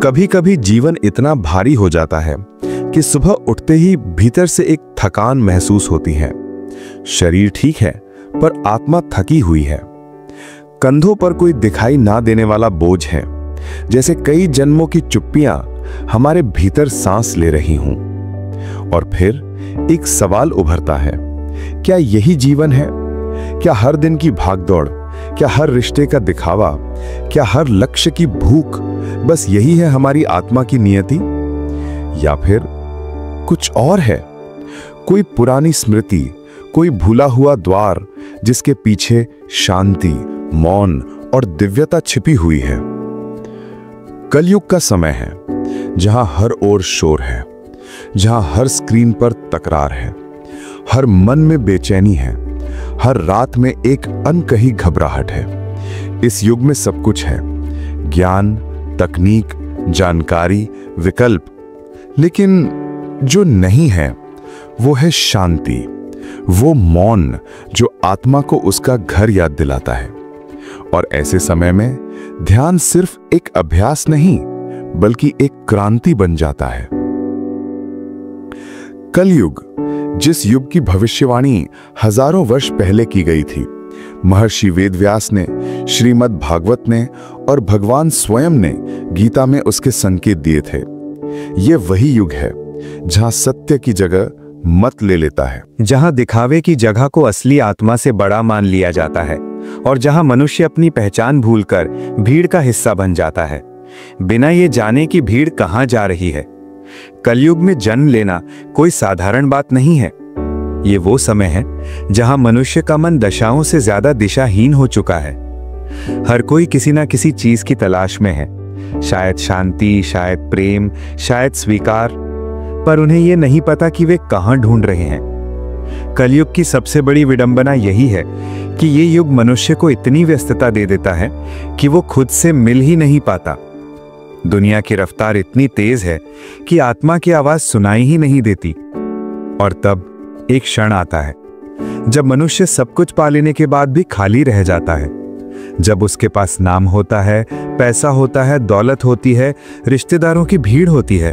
कभी कभी जीवन इतना भारी हो जाता है कि सुबह उठते ही भीतर से एक थकान महसूस होती है। शरीर ठीक है पर आत्मा थकी हुई है। कंधों पर कोई दिखाई ना देने वाला बोझ है, जैसे कई जन्मों की चुप्पियां हमारे भीतर सांस ले रही हूं। और फिर एक सवाल उभरता है, क्या यही जीवन है? क्या हर दिन की भागदौड़, क्या हर रिश्ते का दिखावा, क्या हर लक्ष्य की भूख, बस यही है हमारी आत्मा की नियति? या फिर कुछ और है? कोई पुरानी स्मृति, कोई भूला हुआ द्वार जिसके पीछे शांति, मौन और दिव्यता छिपी हुई है। कलयुग का समय है, जहां हर ओर शोर है, जहां हर स्क्रीन पर तकरार है, हर मन में बेचैनी है, हर रात में एक अनकही घबराहट है। इस युग में सब कुछ है, ज्ञान, तकनीक, जानकारी, विकल्प, लेकिन जो नहीं है वो है शांति, वो मौन जो आत्मा को उसका घर याद दिलाता है। और ऐसे समय में ध्यान सिर्फ एक अभ्यास नहीं, बल्कि एक क्रांति बन जाता है। कलयुग, जिस युग की भविष्यवाणी हजारों वर्ष पहले की गई थी, महर्षि वेदव्यास ने, श्रीमद् भागवत ने और भगवान स्वयं ने गीता में उसके संकेत दिए थे। यह वही युग है जहां सत्य की जगह मत ले लेता है, जहां दिखावे की जगह को असली आत्मा से बड़ा मान लिया जाता है और जहां मनुष्य अपनी पहचान भूलकर भीड़ का हिस्सा बन जाता है, बिना ये जाने कि भीड़ कहां जा रही है। कलयुग में जन्म लेना कोई साधारण बात नहीं है। ये वो समय है जहां मनुष्य का मन दशाओं से ज्यादा दिशाहीन हो चुका है। हर कोई किसी ना किसी चीज की तलाश में है, शायद शांति, शायद प्रेम, शायद स्वीकार, पर उन्हें यह नहीं पता कि वे कहां ढूंढ रहे हैं। कलयुग की सबसे बड़ी विडंबना यही है कि ये युग मनुष्य को इतनी व्यस्तता दे देता है कि वो खुद से मिल ही नहीं पाता। दुनिया की रफ्तार इतनी तेज है कि आत्मा की आवाज सुनाई ही नहीं देती। और तब एक क्षण आता है जब मनुष्य सब कुछ पा लेने के बाद भी खाली रह जाता है। जब उसके पास नाम होता है, पैसा होता है, दौलत होती है, रिश्तेदारों की भीड़ होती है,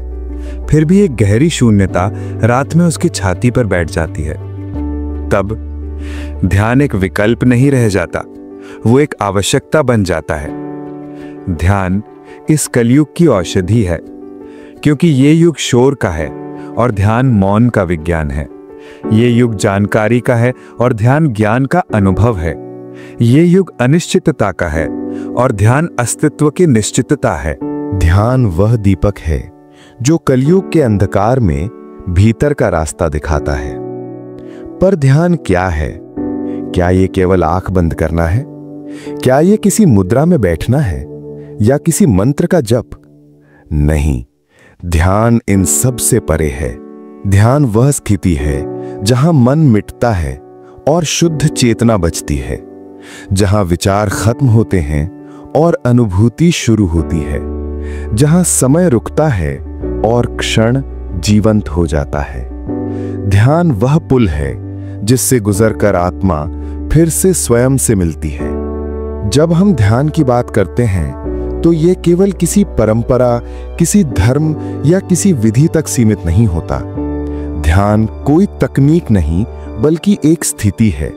फिर भी एक गहरी शून्यता रात में उसकी छाती पर बैठ जाती है। तब ध्यान एक विकल्प नहीं रह जाता, वो एक आवश्यकता बन जाता है। ध्यान इस कलयुग की औषधि है, क्योंकि ये युग शोर का है और ध्यान मौन का विज्ञान है। ये युग जानकारी का है और ध्यान ज्ञान का अनुभव है। ये युग अनिश्चितता का है और ध्यान अस्तित्व की निश्चितता है। ध्यान वह दीपक है जो कलयुग के अंधकार में भीतर का रास्ता दिखाता है। पर ध्यान क्या है? क्या ये केवल आंख बंद करना है? क्या ये किसी मुद्रा में बैठना है या किसी मंत्र का जप? नहीं, ध्यान इन सब से परे है। ध्यान वह स्थिति है जहां मन मिटता है और शुद्ध चेतना बचती है, जहां विचार खत्म होते हैं और अनुभूति शुरू होती है, जहां समय रुकता है और क्षण जीवंत हो जाता है। ध्यान वह पुल है जिससे गुजरकर आत्मा फिर से स्वयं से मिलती है। जब हम ध्यान की बात करते हैं तो ये केवल किसी परंपरा, किसी धर्म या किसी विधि तक सीमित नहीं होता। ध्यान कोई तकनीक नहीं, बल्कि एक स्थिति है,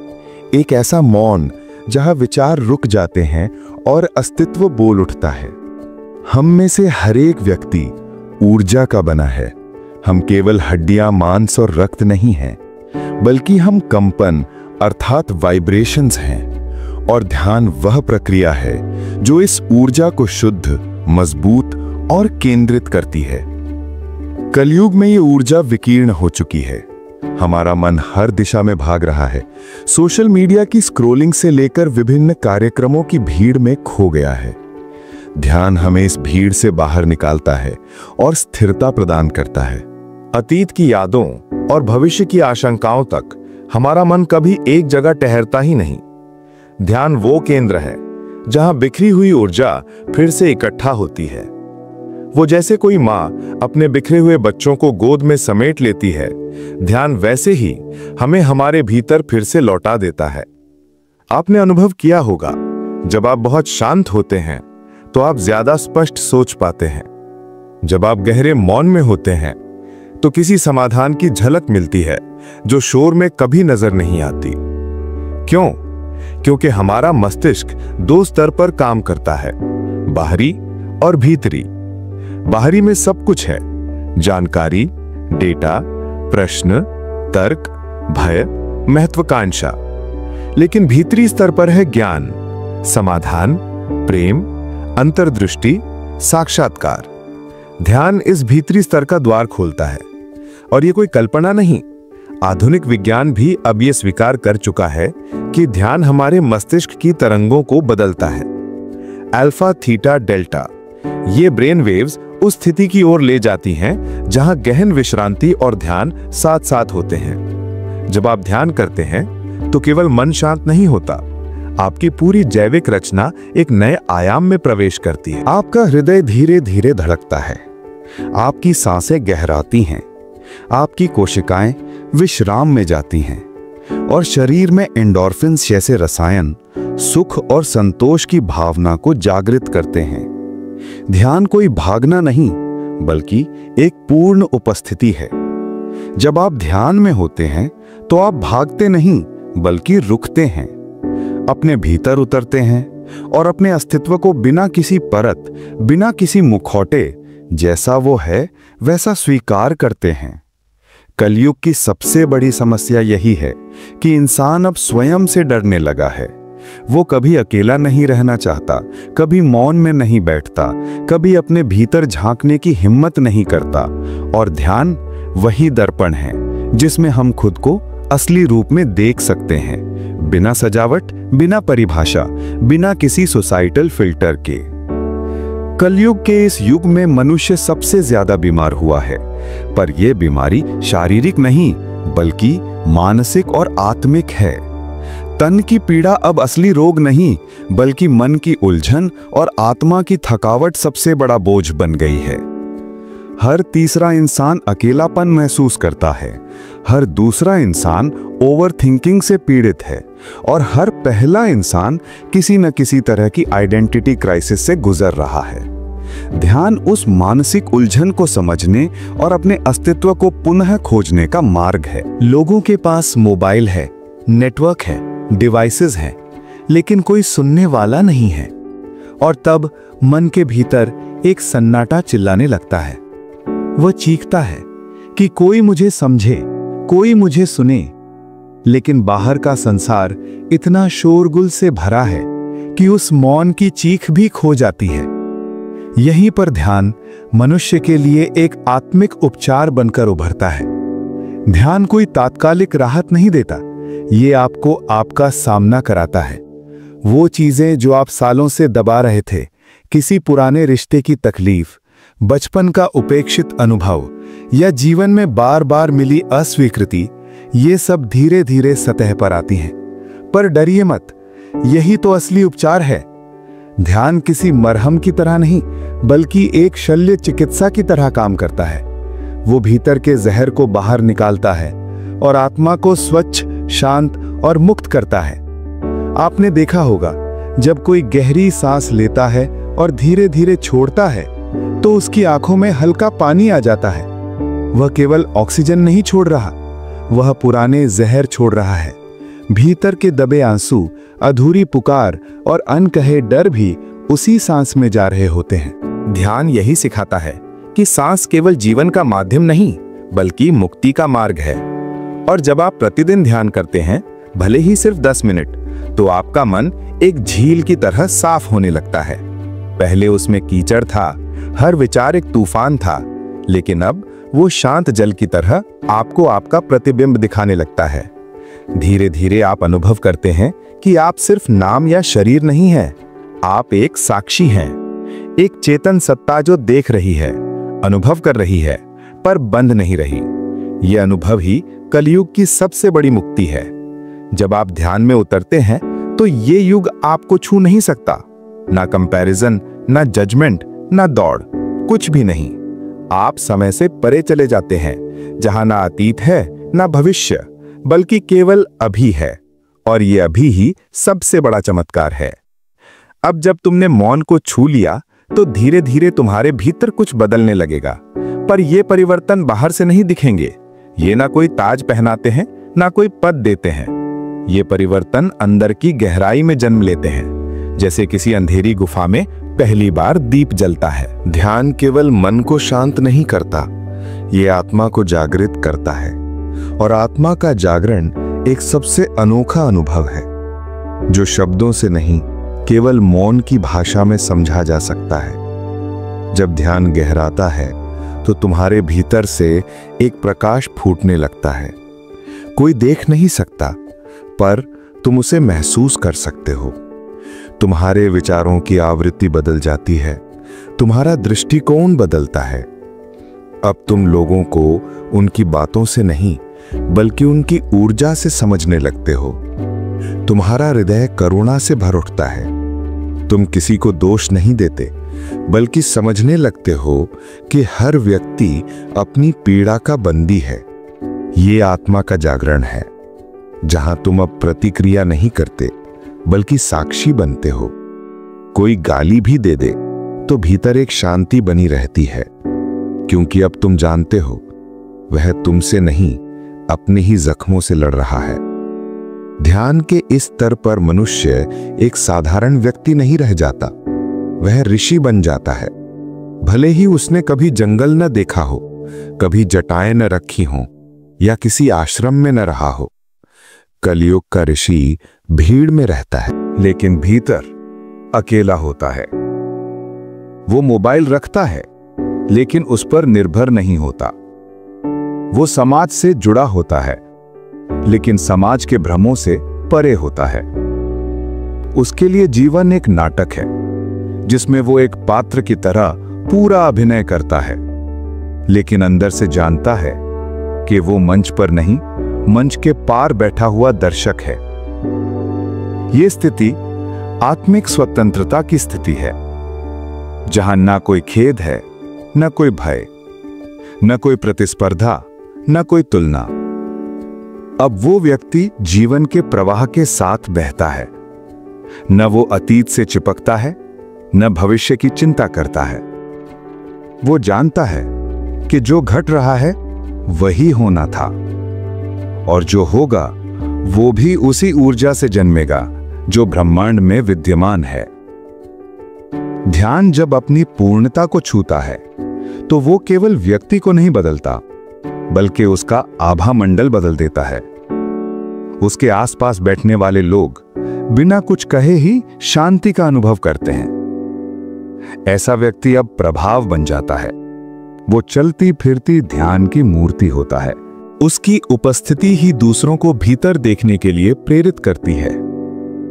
एक ऐसा मौन जहां विचार रुक जाते हैं और अस्तित्व बोल उठता है। हम में से हर एक व्यक्ति ऊर्जा का बना है। हम केवल हड्डियां, मांस और रक्त नहीं हैं, बल्कि हम कंपन अर्थात वाइब्रेशंस हैं। और ध्यान वह प्रक्रिया है जो इस ऊर्जा को शुद्ध, मजबूत और केंद्रित करती है। कलयुग में ये ऊर्जा विकीर्ण हो चुकी है। हमारा मन हर दिशा में भाग रहा है। सोशल मीडिया की स्क्रॉलिंग से लेकर विभिन्न कार्यक्रमों की भीड़ में खो गया है। ध्यान हमें इस भीड़ से बाहर निकालता है और स्थिरता प्रदान करता है। अतीत की यादों और भविष्य की आशंकाओं तक हमारा मन कभी एक जगह ठहरता ही नहीं। ध्यान वो केंद्र है जहां बिखरी हुई ऊर्जा फिर से इकट्ठा होती है। वो जैसे कोई मां अपने बिखरे हुए बच्चों को गोद में समेट लेती है, ध्यान वैसे ही हमें हमारे भीतर फिर से लौटा देता है। आपने अनुभव किया होगा, जब आप बहुत शांत होते हैं तो आप ज्यादा स्पष्ट सोच पाते हैं, जब आप गहरे मौन में होते हैं तो किसी समाधान की झलक मिलती है जो शोर में कभी नजर नहीं आती। क्यों? क्योंकि हमारा मस्तिष्क दो स्तर पर काम करता है, बाहरी और भीतरी। बाहरी में सब कुछ है, जानकारी, डेटा, प्रश्न, तर्क, भय, महत्वाकांक्षा। लेकिन भीतरी स्तर पर है ज्ञान, समाधान, प्रेम, अंतर्दृष्टि, साक्षात्कार। ध्यान इस भीतरी स्तर का द्वार खोलता है। और ये कोई कल्पना नहीं, आधुनिक विज्ञान भी अब ये स्वीकार कर चुका है कि ध्यान हमारे मस्तिष्क की तरंगों को बदलता है। अल्फा, थीटा, डेल्टा, ये ब्रेन वेव्स उस स्थिति की ओर ले जाती हैं जहां गहन विश्रांति और ध्यान साथ साथ होते हैं। जब आप ध्यान करते हैं तो केवल मन शांत नहीं होता, आपकी पूरी जैविक रचना एक नए आयाम में प्रवेश करती है। आपका हृदय धीरे धीरे धड़कता है, आपकी सांसें गहराती हैं, आपकी कोशिकाएं विश्राम में जाती हैं और शरीर में एंडोर्फिन्स जैसे रसायन सुख और संतोष की भावना को जागृत करते हैं। ध्यान कोई भागना नहीं, बल्कि एक पूर्ण उपस्थिति है। जब आप ध्यान में होते हैं तो आप भागते नहीं, बल्कि रुकते हैं, अपने भीतर उतरते हैं और अपने अस्तित्व को बिना किसी परत, बिना किसी मुखौटे, जैसा वो है वैसा स्वीकार करते हैं। कलयुग की सबसे बड़ी समस्या यही है कि इंसान अब स्वयं से डरने लगा है। वो कभी अकेला नहीं रहना चाहता, कभी मौन में नहीं बैठता, कभी अपने भीतर झांकने की हिम्मत नहीं करता। और ध्यान वही दर्पण है जिसमें हम खुद को असली रूप में देख सकते हैं, बिना सजावट, बिना परिभाषा, बिना किसी सोसाइटल फिल्टर के। कलयुग के इस युग में मनुष्य सबसे ज्यादा बीमार हुआ है, पर यह बीमारी शारीरिक नहीं बल्कि मानसिक और आत्मिक है। तन की पीड़ा अब असली रोग नहीं, बल्कि मन की उलझन और आत्मा की थकावट सबसे बड़ा बोझ बन गई है। हर तीसरा इंसान अकेलापन महसूस करता है, हर दूसरा इंसान ओवरथिंकिंग से पीड़ित है और हर पहला इंसान किसी न किसी तरह की आइडेंटिटी क्राइसिस से गुजर रहा है। ध्यान उस मानसिक उलझन को समझने और अपने अस्तित्व को पुनः खोजने का मार्ग है। लोगों के पास मोबाइल है, नेटवर्क है, डिवाइसेस हैं, लेकिन कोई सुनने वाला नहीं है। और तब मन के भीतर एक सन्नाटा चिल्लाने लगता है। वह चीखता है कि कोई मुझे समझे, कोई मुझे सुने। लेकिन बाहर का संसार इतना शोरगुल से भरा है कि उस मौन की चीख भी खो जाती है। यहीं पर ध्यान मनुष्य के लिए एक आत्मिक उपचार बनकर उभरता है। ध्यान कोई तात्कालिक राहत नहीं देता, ये आपको आपका सामना कराता है। वो चीजें जो आप सालों से दबा रहे थे, किसी पुराने रिश्ते की तकलीफ, बचपन का उपेक्षित अनुभव या जीवन में बार बार मिली अस्वीकृति, ये सब धीरे धीरे सतह पर आती हैं। पर डरिए मत, यही तो असली उपचार है। ध्यान किसी मरहम की तरह नहीं, बल्कि एक शल्य चिकित्सा की तरह काम करता है। वो भीतर के जहर को बाहर निकालता है और आत्मा को स्वच्छ, शांत और मुक्त करता है। आपने देखा होगा, जब कोई गहरी सांस लेता है और धीरे धीरे छोड़ता है तो उसकी आंखों में हल्का पानी आ जाता है। वह केवल ऑक्सीजन नहीं छोड़ रहा, वह पुराने जहर छोड़ रहा है। भीतर के दबे आंसू, अधूरी पुकार और अनकहे डर भी उसी सांस में जा रहे होते हैं। ध्यान यही सिखाता है कि सांस केवल जीवन का माध्यम नहीं, बल्कि मुक्ति का मार्ग है। और जब आप प्रतिदिन ध्यान करते हैं, भले ही सिर्फ 10 मिनट, तो आपका मन एक झील की तरह साफ होने लगता है। पहले उसमें कीचड़ था, हर विचार एक तूफान था, लेकिन अब वो शांत जल की तरह आपको आपका प्रतिबिंब दिखाने लगता है। धीरे धीरे आप अनुभव करते हैं कि आप सिर्फ नाम या शरीर नहीं हैं, आप एक साक्षी हैं, एक चेतन सत्ता जो देख रही है, अनुभव कर रही है, पर बंद नहीं रही। यह अनुभव ही कलयुग की सबसे बड़ी मुक्ति है। जब आप ध्यान में उतरते हैं तो ये युग आपको छू नहीं सकता। ना कंपैरिजन, ना जजमेंट, ना दौड़, कुछ भी नहीं। आप समय से परे चले जाते हैं, जहां ना अतीत है ना भविष्य, बल्कि केवल अभी है। और ये अभी ही सबसे बड़ा चमत्कार है। अब जब तुमने मौन को छू लिया तो धीरे धीरे तुम्हारे भीतर कुछ बदलने लगेगा। पर ये परिवर्तन बाहर से नहीं दिखेंगे। ये ना कोई ताज पहनाते हैं, ना कोई पद देते हैं। ये परिवर्तन अंदर की गहराई में जन्म लेते हैं, जैसे किसी अंधेरी गुफा में पहली बार दीप जलता है। ध्यान केवल मन को शांत नहीं करता, ये आत्मा को जागृत करता है। और आत्मा का जागरण एक सबसे अनोखा अनुभव है, जो शब्दों से नहीं, केवल मौन की भाषा में समझा जा सकता है। जब ध्यान गहराता है तो तुम्हारे भीतर से एक प्रकाश फूटने लगता है। कोई देख नहीं सकता, पर तुम उसे महसूस कर सकते हो। तुम्हारे विचारों की आवृत्ति बदल जाती है, तुम्हारा दृष्टिकोण बदलता है। अब तुम लोगों को उनकी बातों से नहीं, बल्कि उनकी ऊर्जा से समझने लगते हो। तुम्हारा हृदय करुणा से भर उठता है। तुम किसी को दोष नहीं देते, बल्कि समझने लगते हो कि हर व्यक्ति अपनी पीड़ा का बंदी है। ये आत्मा का जागरण है, जहां तुम अब प्रतिक्रिया नहीं करते, बल्कि साक्षी बनते हो। कोई गाली भी दे दे तो भीतर एक शांति बनी रहती है, क्योंकि अब तुम जानते हो वह तुमसे नहीं, अपने ही जख्मों से लड़ रहा है। ध्यान के इस स्तर पर मनुष्य एक साधारण व्यक्ति नहीं रह जाता, वह ऋषि बन जाता है। भले ही उसने कभी जंगल न देखा हो, कभी जटाएं न रखी हों, या किसी आश्रम में न रहा हो। कलयुग का ऋषि भीड़ में रहता है, लेकिन भीतर अकेला होता है। वो मोबाइल रखता है, लेकिन उस पर निर्भर नहीं होता। वो समाज से जुड़ा होता है, लेकिन समाज के भ्रमों से परे होता है। उसके लिए जीवन एक नाटक है, जिसमें वो एक पात्र की तरह पूरा अभिनय करता है, लेकिन अंदर से जानता है कि वो मंच पर नहीं, मंच के पार बैठा हुआ दर्शक है। ये स्थिति आत्मिक स्वतंत्रता की स्थिति है, जहां ना कोई खेद है, न कोई भय, न कोई प्रतिस्पर्धा, न कोई तुलना। अब वो व्यक्ति जीवन के प्रवाह के साथ बहता है। न वो अतीत से चिपकता है, न भविष्य की चिंता करता है। वो जानता है कि जो घट रहा है वही होना था, और जो होगा वो भी उसी ऊर्जा से जन्मेगा जो ब्रह्मांड में विद्यमान है। ध्यान जब अपनी पूर्णता को छूता है, तो वो केवल व्यक्ति को नहीं बदलता, बल्कि उसका आभा मंडल बदल देता है। उसके आसपास बैठने वाले लोग बिना कुछ कहे ही शांति का अनुभव करते हैं। ऐसा व्यक्ति अब प्रभाव बन जाता है। वो चलती फिरती ध्यान की मूर्ति होता है। उसकी उपस्थिति ही दूसरों को भीतर देखने के लिए प्रेरित करती है।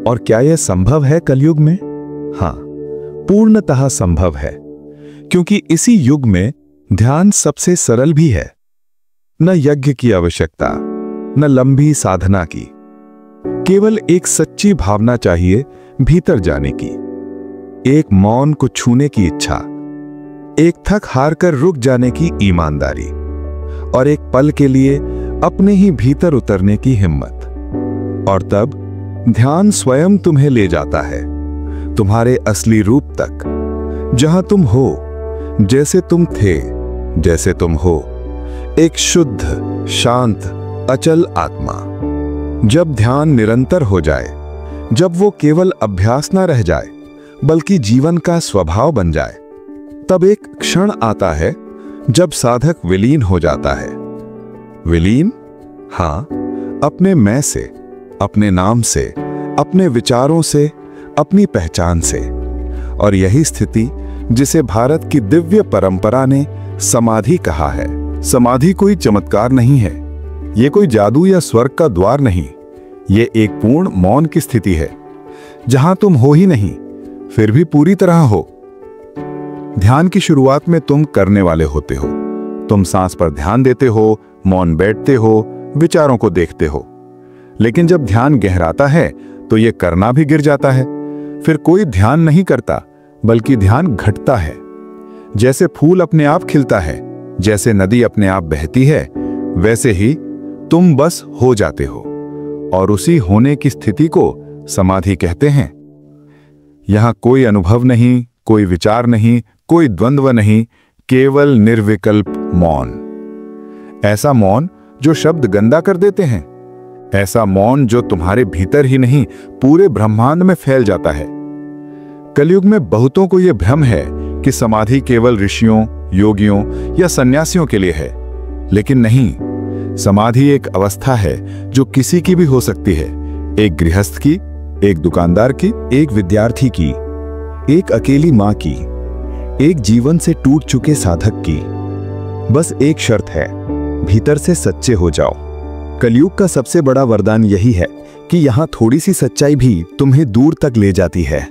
और क्या यह संभव है कलयुग में? हाँ, पूर्णतः संभव है, क्योंकि इसी युग में ध्यान सबसे सरल भी है। न यज्ञ की आवश्यकता, न लंबी साधना की, केवल एक सच्ची भावना चाहिए भीतर जाने की, एक मौन को छूने की इच्छा, एक थक हार कर रुक जाने की ईमानदारी, और एक पल के लिए अपने ही भीतर उतरने की हिम्मत। और तब ध्यान स्वयं तुम्हें ले जाता है तुम्हारे असली रूप तक, जहां तुम हो, जैसे तुम थे, जैसे तुम हो, एक शुद्ध, शांत, अचल आत्मा। जब ध्यान निरंतर हो जाए, जब वो केवल अभ्यास ना रह जाए, बल्कि जीवन का स्वभाव बन जाए, तब एक क्षण आता है जब साधक विलीन हो जाता है। विलीन? हाँ, अपने मैं से, अपने नाम से, अपने विचारों से, अपनी पहचान से। और यही स्थिति जिसे भारत की दिव्य परंपरा ने समाधि कहा है। समाधि कोई चमत्कार नहीं है, ये कोई जादू या स्वर्ग का द्वार नहीं। ये एक पूर्ण मौन की स्थिति है, जहां तुम हो ही नहीं, फिर भी पूरी तरह हो। ध्यान की शुरुआत में तुम करने वाले होते हो। तुम सांस पर ध्यान देते हो, मौन बैठते हो, विचारों को देखते हो। लेकिन जब ध्यान गहराता है तो यह करना भी गिर जाता है। फिर कोई ध्यान नहीं करता, बल्कि ध्यान घटता है। जैसे फूल अपने आप खिलता है, जैसे नदी अपने आप बहती है, वैसे ही तुम बस हो जाते हो। और उसी होने की स्थिति को समाधि कहते हैं। यहां कोई अनुभव नहीं, कोई विचार नहीं, कोई द्वंद्व नहीं, केवल निर्विकल्प मौन। ऐसा मौन जो शब्द गंदा कर देते हैं, ऐसा मौन जो तुम्हारे भीतर ही नहीं पूरे ब्रह्मांड में फैल जाता है। कलयुग में बहुतों को यह भ्रम है कि समाधि केवल ऋषियों, योगियों या सन्यासियों के लिए है, लेकिन नहीं। समाधि एक अवस्था है जो किसी की भी हो सकती है। एक गृहस्थ की, एक दुकानदार की, एक विद्यार्थी की, एक अकेली मां की, एक जीवन से टूट चुके साधक की। बस एक शर्त है, भीतर से सच्चे हो जाओ। कलयुग का सबसे बड़ा वरदान यही है कि यहां थोड़ी सी सच्चाई भी तुम्हें दूर तक ले जाती है।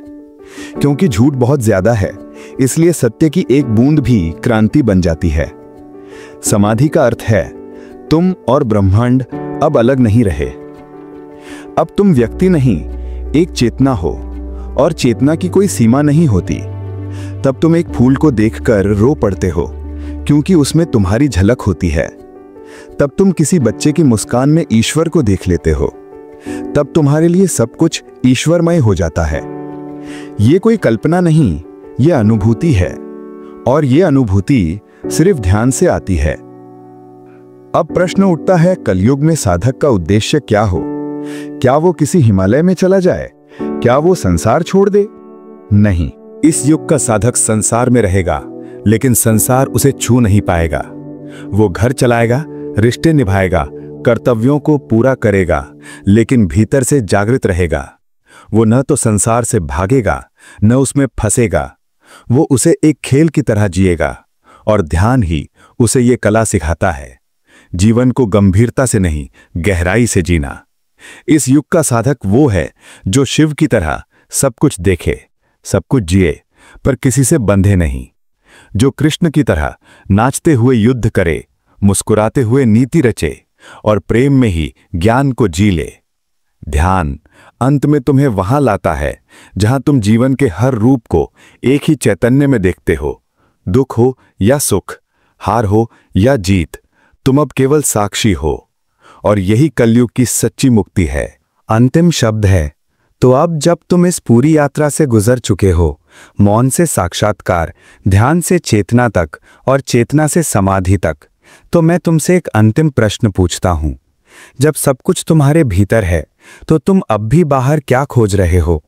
क्योंकि झूठ बहुत ज्यादा है, इसलिए सत्य की एक बूंद भी क्रांति बन जाती है। समाधि का अर्थ है तुम और ब्रह्मांड अब अलग नहीं रहे। अब तुम व्यक्ति नहीं, एक चेतना हो, और चेतना की कोई सीमा नहीं होती। तब तुम एक फूल को देखकर रो पड़ते हो क्योंकि उसमें तुम्हारी झलक होती है। तब तुम किसी बच्चे की मुस्कान में ईश्वर को देख लेते हो। तब तुम्हारे लिए सब कुछ ईश्वरमय हो जाता है। ये कोई कल्पना नहीं, ये अनुभूति है, और ये अनुभूति सिर्फ ध्यान से आती है। अब प्रश्न उठता है, कलयुग में साधक का उद्देश्य क्या हो? क्या वो किसी हिमालय में चला जाए? क्या वो संसार छोड़ दे? नहीं, इस युग का साधक संसार में रहेगा, लेकिन संसार उसे छू नहीं पाएगा। वो घर चलाएगा, रिश्ते निभाएगा, कर्तव्यों को पूरा करेगा, लेकिन भीतर से जागृत रहेगा। वो न तो संसार से भागेगा, न उसमें फंसेगा। वो उसे एक खेल की तरह जिएगा, और ध्यान ही उसे ये कला सिखाता है, जीवन को गंभीरता से नहीं, गहराई से जीना। इस युग का साधक वो है जो शिव की तरह सब कुछ देखे, सब कुछ जिए, पर किसी से बंधे नहीं। जो कृष्ण की तरह नाचते हुए युद्ध करे, मुस्कुराते हुए नीति रचे, और प्रेम में ही ज्ञान को जी ले। ध्यान अंत में तुम्हें वहां लाता है जहां तुम जीवन के हर रूप को एक ही चैतन्य में देखते हो। दुख हो या सुख, हार हो या जीत, तुम अब केवल साक्षी हो। और यही कलयुग की सच्ची मुक्ति है। अंतिम शब्द है, तो अब जब तुम इस पूरी यात्रा से गुजर चुके हो, मौन से साक्षात्कार, ध्यान से चेतना तक, और चेतना से समाधि तक, तो मैं तुमसे एक अंतिम प्रश्न पूछता हूं। जब सब कुछ तुम्हारे भीतर है, तो तुम अब भी बाहर क्या खोज रहे हो?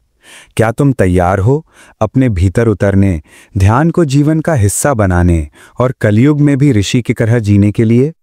क्या तुम तैयार हो अपने भीतर उतरने, ध्यान को जीवन का हिस्सा बनाने, और कलयुग में भी ऋषि की तरह जीने के लिए?